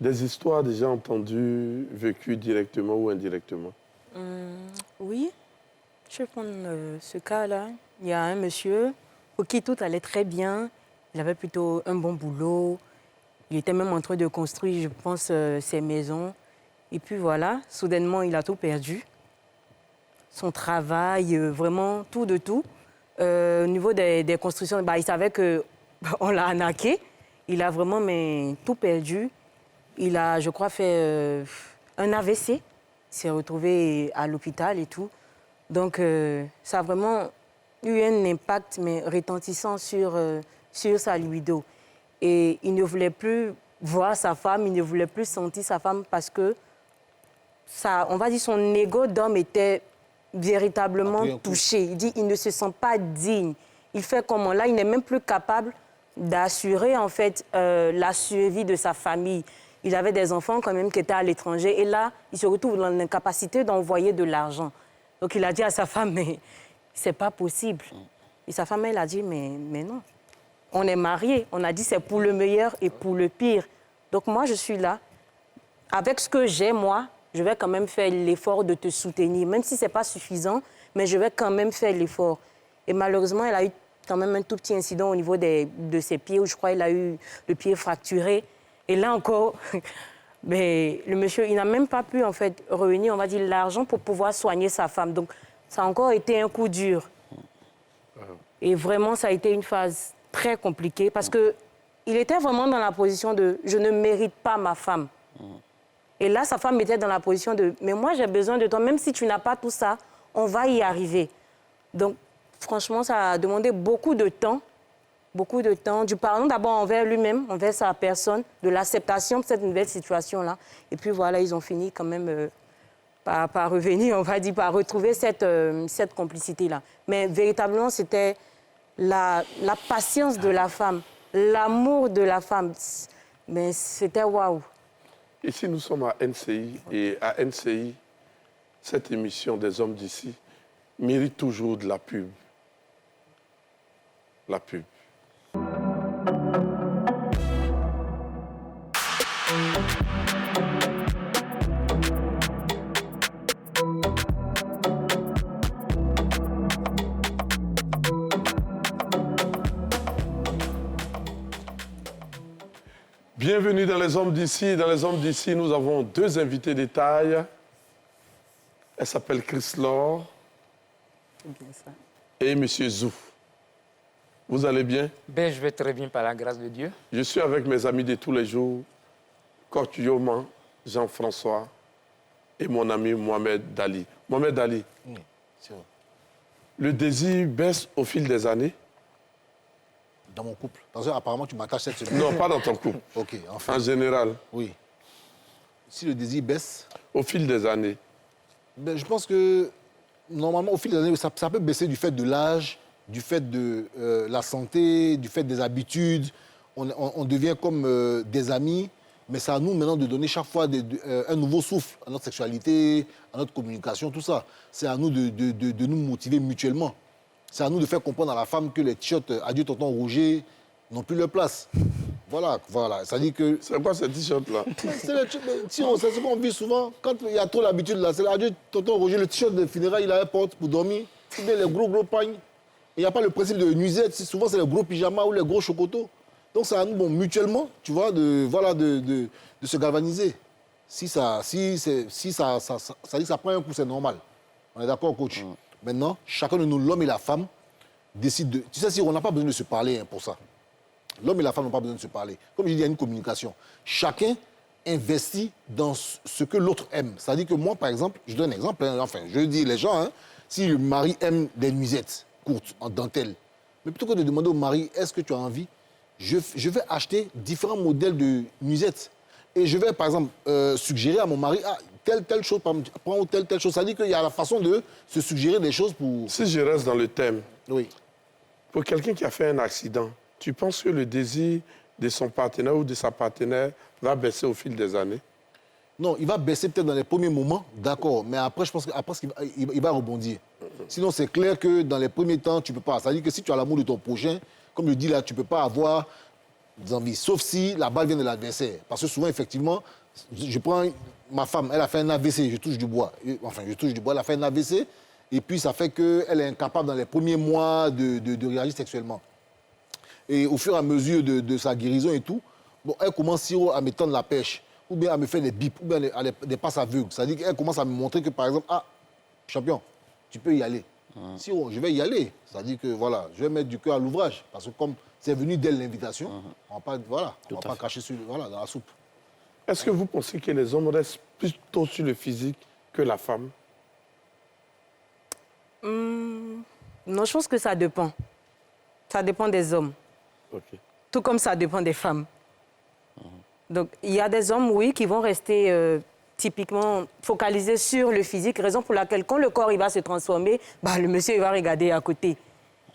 des histoires déjà entendues, vécues directement ou indirectement? Oui, je vais prendre ce cas-là. Il y a un monsieur pour qui tout allait très bien. Il avait plutôt un bon boulot. Il était même en train de construire, je pense, ses maisons. Et puis voilà, soudainement, il a tout perdu. Son travail, vraiment tout de tout. Au niveau des constructions, il savait qu'on l'a arnaqué. Il a vraiment tout perdu. Il a, je crois, fait un AVC. Il s'est retrouvé à l'hôpital et tout. Donc, ça a vraiment eu un impact, mais retentissant sur sa libido. Et il ne voulait plus voir sa femme, il ne voulait plus sentir sa femme parce que, on va dire, son ego d'homme était véritablement touché. Il dit il ne se sent pas digne. Il fait comment? Là, il n'est même plus capable d'assurer, en fait, la survie de sa famille. Il avait des enfants quand même qui étaient à l'étranger. Et là, il se retrouve dans l'incapacité d'envoyer de l'argent. Donc, il a dit à sa femme, mais c'est pas possible. Et sa femme, elle a dit, mais non. On est mariés. On a dit, c'est pour le meilleur et pour le pire. Donc, moi, je suis là. Avec ce que j'ai, moi, je vais quand même faire l'effort de te soutenir. Même si ce n'est pas suffisant, mais je vais quand même faire l'effort. Et malheureusement, elle a eu quand même un tout petit incident au niveau de ses pieds, où je crois qu'il a eu le pied fracturé. Et là encore, mais le monsieur, il n'a même pas pu, en fait, réunir, on va dire, l'argent pour pouvoir soigner sa femme. Donc, ça a encore été un coup dur. Et vraiment, ça a été une phase très compliquée parce qu'il était vraiment dans la position de « je ne mérite pas ma femme ». Et là, sa femme était dans la position de « mais moi, j'ai besoin de toi, même si tu n'as pas tout ça, on va y arriver ». Donc, franchement, ça a demandé beaucoup de temps, du pardon d'abord envers lui-même, envers sa personne, de l'acceptation de cette nouvelle situation-là. Et puis voilà, ils ont fini quand même par revenir, on va dire, par retrouver cette complicité-là. Mais véritablement, c'était la patience de la femme, l'amour de la femme. Mais c'était waouh. Ici, nous sommes à NCI. Et à NCI, cette émission des hommes d'ici mérite toujours de la pub. La pub. Bienvenue dans les hommes d'ici. Dans les hommes d'ici, nous avons 2 invités de taille. Elle s'appelle Chris Laure et M. Zouf. Vous allez bien? Ben, je vais très bien par la grâce de Dieu. Je suis avec mes amis de tous les jours, Coach Yoman, Jean-François et mon ami Mohamed Dali. Mohamed Dali, Oui, c'est vrai. le désir baisse au fil des années? Dans mon couple. Parce que apparemment, tu m'attaches cette semaine. Non, pas dans ton couple. Ok, enfin. En général, Oui. Si le désir baisse, au fil des années. ben, je pense que normalement, au fil des années, ça peut baisser du fait de l'âge, du fait de la santé, du fait des habitudes. On devient comme des amis, mais c'est à nous maintenant de donner chaque fois un nouveau souffle à notre sexualité, à notre communication, tout ça. C'est à nous de nous motiver mutuellement. C'est à nous de faire comprendre à la femme que les t-shirts Adieu Tonton Roger n'ont plus leur place. Voilà. Ça dit que C'est quoi ce t-shirt-là? c'est ce qu'on vit souvent. Quand il y a trop l'habitude, là, c'est adieu, tonton Roger, le t-shirt de funérailles, il a un porte pour dormir. Ou bien les gros pagnes. Il n'y a pas le principe de nuisette. Souvent, c'est les gros pyjamas ou les gros chocotos. Donc, c'est à nous, bon, mutuellement, tu vois, de se galvaniser. Si ça dit que ça prend un coup, c'est normal. On est d'accord, coach? Maintenant, chacun de nous, l'homme et la femme, décide de... Tu sais, si on n'a pas besoin de se parler pour ça. L'homme et la femme n'ont pas besoin de se parler. Comme je dis, il y a une communication. Chacun investit dans ce que l'autre aime. C'est-à-dire que moi, par exemple, je donne un exemple, hein, enfin, je dis les gens, hein, si le mari aime des nuisettes courtes, en dentelle, mais plutôt que de demander au mari, est-ce que tu as envie, je vais acheter différents modèles de nuisettes. Et je vais, par exemple, suggérer à mon mari, telle chose, prends telle chose. C'est-à-dire qu'il y a la façon de se suggérer des choses pour... Si je reste dans le thème, Oui. pour quelqu'un qui a fait un accident, tu penses que le désir de son partenaire ou de sa partenaire va baisser au fil des années? Non, il va baisser peut-être dans les premiers moments, d'accord, mais après, je pense qu'il va rebondir. Sinon, c'est clair que dans les premiers temps, tu ne peux pas. C'est-à-dire que si tu as l'amour de ton prochain, comme je dis là, tu ne peux pas avoir d'envie, sauf si la balle vient de l'adversaire. Parce que souvent, effectivement, je prends ma femme, elle a fait un AVC, je touche du bois. Enfin, je touche du bois, elle a fait un AVC, et puis ça fait qu'elle est incapable dans les premiers mois de réagir sexuellement. Et au fur et à mesure de sa guérison et tout, bon, elle commence à me tendre la pêche, ou bien à me faire des bips, ou bien des passes aveugles. C'est-à-dire qu'elle commence à me montrer que, par exemple, champion, tu peux y aller. Siro, je vais y aller. C'est-à-dire que, voilà, je vais mettre du cœur à l'ouvrage. Parce que comme c'est venu dès l'invitation, on ne va pas cracher dans la soupe. Est-ce que vous pensez que les hommes restent plutôt sur le physique que la femme? Non, je pense que ça dépend. Ça dépend des hommes. Ok. Tout comme ça dépend des femmes. Donc, il y a des hommes, oui, qui vont rester typiquement focalisés sur le physique, raison pour laquelle, quand le corps il va se transformer, le monsieur il va regarder à côté.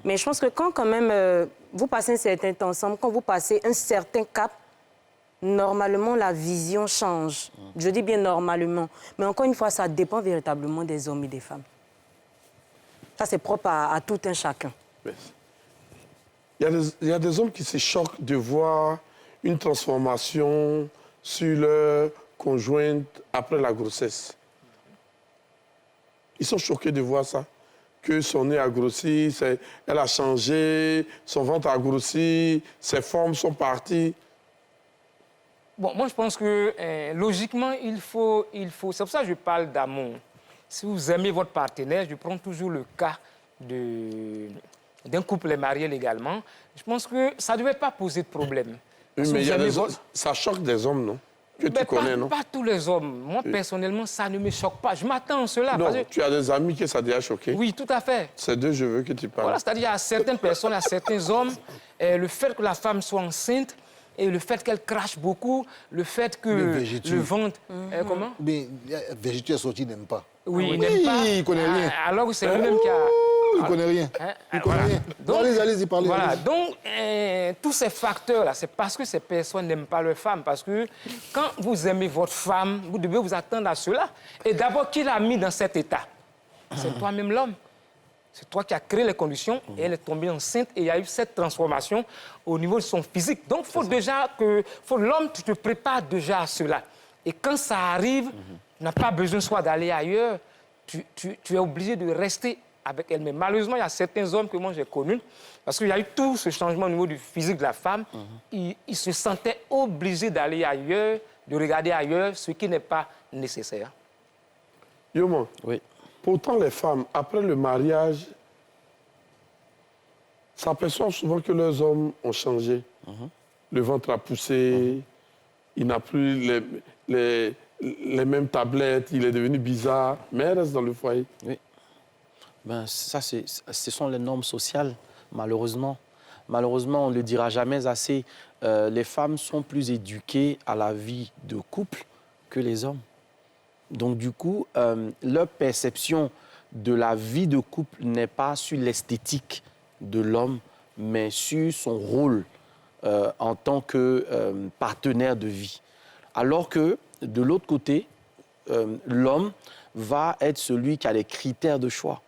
Mais je pense que quand même vous passez un certain temps ensemble, quand vous passez un certain cap, normalement, la vision change. Je dis bien normalement. Mais encore une fois, ça dépend véritablement des hommes et des femmes. Ça, c'est propre à tout un chacun. Merci. Il y a des hommes qui se choquent de voir une transformation sur leur conjointe après la grossesse. Ils sont choqués de voir ça. Que son nez a grossi, elle a changé, son ventre a grossi, ses formes sont parties. Bon, moi, je pense que logiquement, il faut... C'est pour ça que je parle d'amour. Si vous aimez votre partenaire, je prends toujours le cas d'un couple marié légalement. Je pense que ça ne devait pas poser de problème. Oui, mais ça choque des hommes, non? Que tu connais, non? Pas tous les hommes. Moi, personnellement, ça ne me choque pas. Je m'attends à cela. Non, parce que... tu as des amis que ça a choqué? Oui, tout à fait. C'est d'eux je veux que tu parles. Voilà, c'est-à-dire, il y a certaines personnes, il y a certains hommes, le fait que la femme soit enceinte, et le fait qu'elle crache beaucoup, le fait que le ventre... comment? Mais Végétu est sorti, il n'aime pas. Oui, il n'aime pas. Il ne connaît rien. Alors que c'est lui-même qui a... Il ne connaît rien. Il ne connaît rien. Donc, allez-y, parlez. Voilà, Allez-y. donc tous ces facteurs-là, c'est parce que ces personnes n'aiment pas leur femme. Parce que quand vous aimez votre femme, vous devez vous attendre à cela. Et d'abord, qui l'a mis dans cet état? C'est toi-même l'homme. C'est toi qui as créé les conditions et elle est tombée enceinte et il y a eu cette transformation au niveau de son physique. Donc, il faut déjà que... l'homme, tu te prépares déjà à cela. Et quand ça arrive, tu n'as pas besoin soit d'aller ailleurs, tu es obligé de rester avec elle. Mais malheureusement, il y a certains hommes que moi j'ai connus, parce qu'il y a eu tout ce changement au niveau du physique de la femme, ils se sentaient obligés d'aller ailleurs, de regarder ailleurs, ce qui n'est pas nécessaire. Yoman, Oui. pourtant les femmes, après le mariage, s'aperçoivent souvent que leurs hommes ont changé. Le ventre a poussé, il n'a plus les mêmes tablettes, il est devenu bizarre, mais elle reste dans le foyer. Oui. Ben, ça, ce sont les normes sociales, malheureusement. Malheureusement, on ne le dira jamais assez. Les femmes sont plus éduquées à la vie de couple que les hommes. Donc, du coup, leur perception de la vie de couple n'est pas sur l'esthétique de l'homme, mais sur son rôle en tant que partenaire de vie. Alors que, de l'autre côté, l'homme va être celui qui a les critères de choix.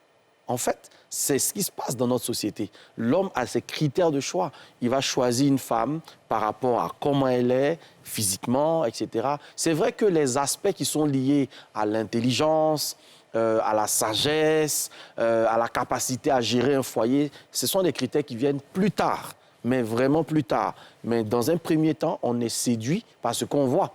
En fait, c'est ce qui se passe dans notre société. L'homme a ses critères de choix. Il va choisir une femme par rapport à comment elle est, physiquement, etc. C'est vrai que les aspects qui sont liés à l'intelligence, à la sagesse, à la capacité à gérer un foyer, ce sont des critères qui viennent plus tard, mais vraiment plus tard. Mais dans un premier temps, on est séduit par ce qu'on voit.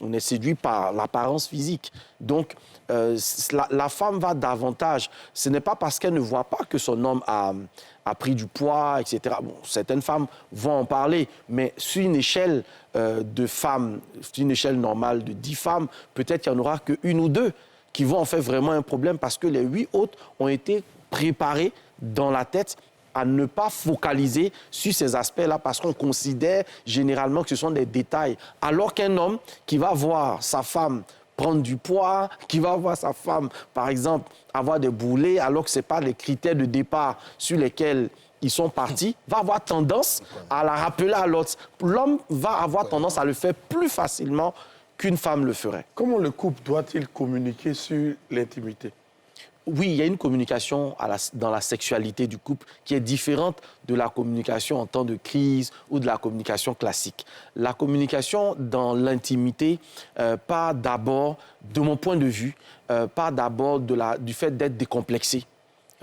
On est séduit par l'apparence physique. Donc, la femme va davantage. Ce n'est pas parce qu'elle ne voit pas que son homme a pris du poids, etc. Bon, certaines femmes vont en parler, mais sur une échelle de femmes, sur une échelle normale de 10 femmes, peut-être qu'il n'y en aura qu'une ou deux qui vont en faire vraiment un problème parce que les 8 autres ont été préparés dans la tête à ne pas focaliser sur ces aspects-là parce qu'on considère généralement que ce sont des détails. Alors qu'un homme qui va voir sa femme prendre du poids, qui va voir sa femme, par exemple, avoir des boulets, alors que ce n'est pas les critères de départ sur lesquels ils sont partis, va avoir tendance à la rappeler à l'autre. L'homme va avoir tendance à le faire plus facilement qu'une femme le ferait. Comment le couple doit-il communiquer sur l'intimité ? Oui, il y a une communication dans la sexualité du couple qui est différente de la communication en temps de crise ou de la communication classique. La communication dans l'intimité part d'abord, de mon point de vue, part d'abord du fait d'être décomplexé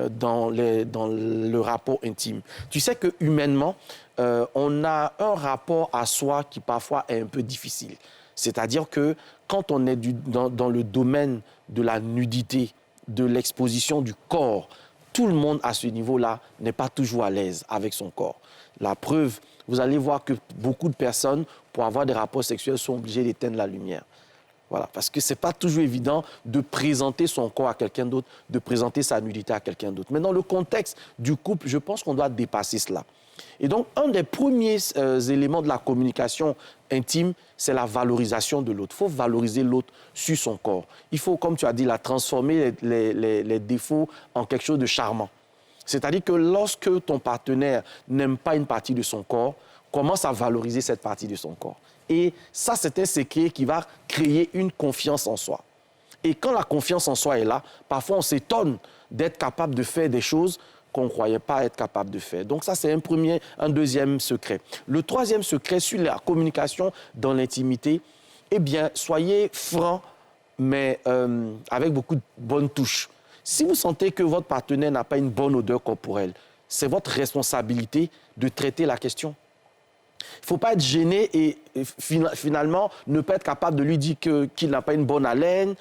dans le rapport intime. Tu sais que humainement, on a un rapport à soi qui parfois est un peu difficile. C'est-à-dire que quand on est dans le domaine de la nudité, de l'exposition du corps, tout le monde à ce niveau-là n'est pas toujours à l'aise avec son corps. La preuve, vous allez voir que beaucoup de personnes, pour avoir des rapports sexuels, sont obligées d'éteindre la lumière. Voilà, parce que ce n'est pas toujours évident de présenter son corps à quelqu'un d'autre, de présenter sa nudité à quelqu'un d'autre. Mais dans le contexte du couple, je pense qu'on doit dépasser cela. Et donc, un des premiers éléments de la communication intime, c'est la valorisation de l'autre. Il faut valoriser l'autre sur son corps. Il faut, comme tu as dit, transformer les défauts en quelque chose de charmant. C'est-à-dire que lorsque ton partenaire n'aime pas une partie de son corps, commence à valoriser cette partie de son corps. Et ça, c'est un secret qui va créer une confiance en soi. Et quand la confiance en soi est là, parfois on s'étonne d'être capable de faire des choses qu'on ne croyait pas être capable de faire. Donc ça, c'est un deuxième secret. Le troisième secret sur la communication dans l'intimité, eh bien, soyez francs, mais avec beaucoup de bonnes touches. Si vous sentez que votre partenaire n'a pas une bonne odeur corporelle, c'est votre responsabilité de traiter la question. Il ne faut pas être gêné et finalement ne pas être capable de lui dire qu'il n'a pas une bonne haleine,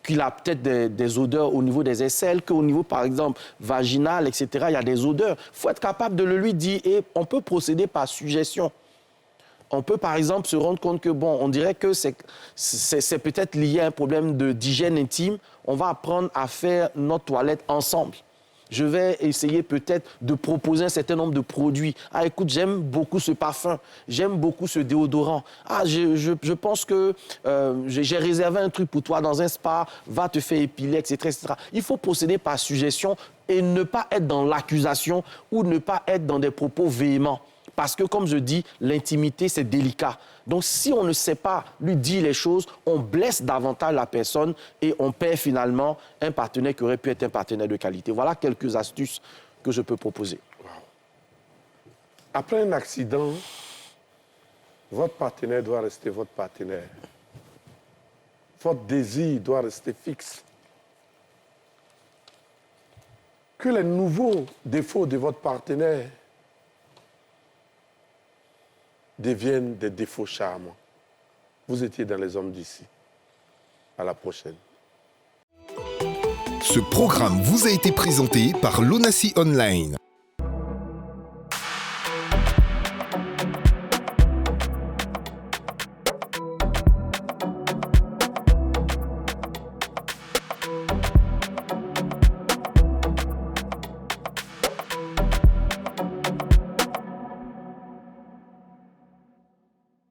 qu'il a peut-être des odeurs au niveau des aisselles, qu'au niveau, par exemple, vaginal, etc., il y a des odeurs. Il faut être capable de le lui dire et on peut procéder par suggestion. On peut, par exemple, se rendre compte que, bon, on dirait que c'est peut-être lié à un problème d'hygiène intime. On va apprendre à faire notre toilette ensemble. Je vais essayer peut-être de proposer un certain nombre de produits. Ah, écoute, j'aime beaucoup ce parfum, j'aime beaucoup ce déodorant. Ah, je pense que j'ai réservé un truc pour toi dans un spa, va te faire épiler, etc., etc. Il faut procéder par suggestion et ne pas être dans l'accusation ou ne pas être dans des propos véhéments. Parce que, comme je dis, l'intimité, c'est délicat. Donc, si on ne sait pas lui dire les choses, on blesse davantage la personne et on perd finalement un partenaire qui aurait pu être un partenaire de qualité. Voilà quelques astuces que je peux proposer. Wow. Après un accident, votre partenaire doit rester votre partenaire. Votre désir doit rester fixe. Que les nouveaux défauts de votre partenaire deviennent des défauts charmants. Vous étiez dans Les Hommes d'ici. À la prochaine. Ce programme vous a été présenté par l'ONACI Online.